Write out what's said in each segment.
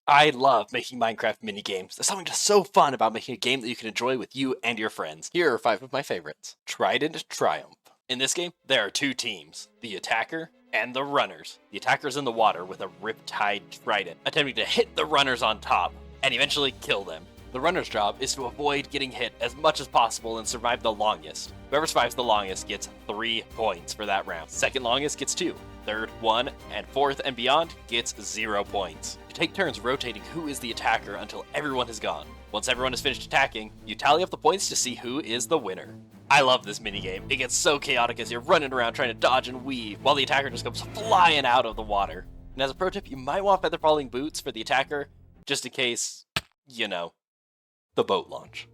I love making Minecraft mini-games. There's something just so fun about making a game that you can enjoy with you and your friends. Here are 5 of my favorites. Trident Triumph. In this game, there are 2 teams, the attacker and the runners. The attacker's in the water with a riptide trident, attempting to hit the runners on top and eventually kill them. The runner's job is to avoid getting hit as much as possible and survive the longest. Whoever survives the longest gets 3 points for that round. Second longest gets 2. Third, 1, and fourth and beyond gets 0 points. You take turns rotating who is the attacker until everyone has gone. Once everyone has finished attacking, you tally up the points to see who is the winner. I love this minigame. It gets so chaotic as you're running around trying to dodge and weave, while the attacker just comes flying out of the water. And as a pro tip, you might want feather falling boots for the attacker, just in case, you know, the boat launch.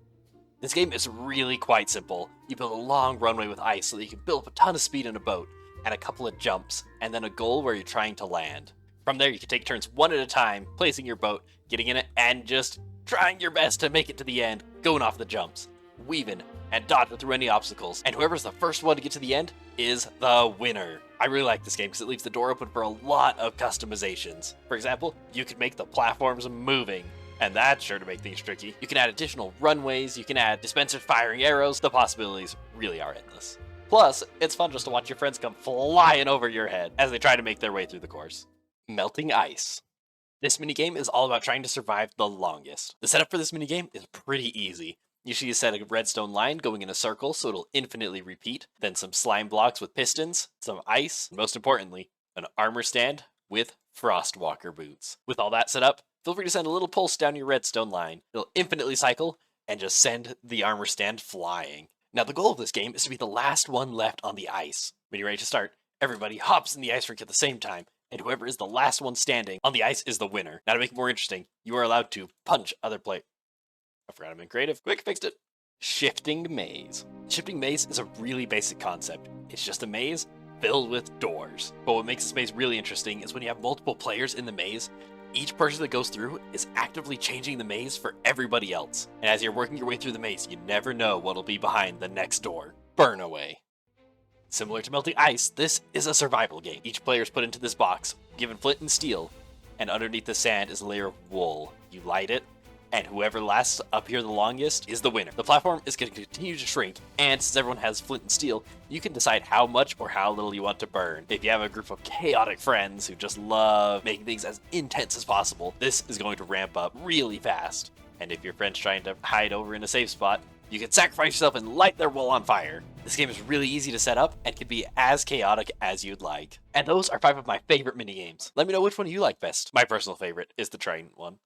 This game is really quite simple. You build a long runway with ice so that you can build up a ton of speed in a boat, and a couple of jumps, and then a goal where you're trying to land. From there, you can take turns one at a time, placing your boat, getting in it, and just trying your best to make it to the end, going off the jumps, weaving, and dodging through any obstacles. And whoever's the first one to get to the end is the winner. I really like this game because it leaves the door open for a lot of customizations. For example, you could make the platforms moving, and that's sure to make things tricky. You can add additional runways, you can add dispensers firing arrows. The possibilities really are endless. Plus, it's fun just to watch your friends come flying over your head as they try to make their way through the course. Melting ice. This minigame is all about trying to survive the longest. The setup for this minigame is pretty easy. Usually you set a redstone line going in a circle so it'll infinitely repeat, then some slime blocks with pistons, some ice, and most importantly, an armor stand with frostwalker boots. With all that set up, feel free to send a little pulse down your redstone line. It'll infinitely cycle and just send the armor stand flying. Now, the goal of this game is to be the last one left on the ice. When you're ready to start, everybody hops in the ice rink at the same time, and whoever is the last one standing on the ice is the winner. Now, to make it more interesting, you are allowed to punch other players. I forgot I'm in creative. Quick, fixed it. Shifting maze. Shifting maze is a really basic concept. It's just a maze filled with doors. But what makes this maze really interesting is when you have multiple players in the maze, each person that goes through is actively changing the maze for everybody else. And as you're working your way through the maze, you never know what'll be behind the next door. Burn away. Similar to melting ice, this is a survival game. Each player is put into this box, given flint and steel, and underneath the sand is a layer of wool. You light it, and whoever lasts up here the longest is the winner. The platform is going to continue to shrink, and since everyone has flint and steel, you can decide how much or how little you want to burn. If you have a group of chaotic friends who just love making things as intense as possible, this is going to ramp up really fast. And if your friend's trying to hide over in a safe spot, you can sacrifice yourself and light their wool on fire. This game is really easy to set up and can be as chaotic as you'd like. And those are 5 of my favorite minigames. Let me know which one you like best. My personal favorite is the Trident one.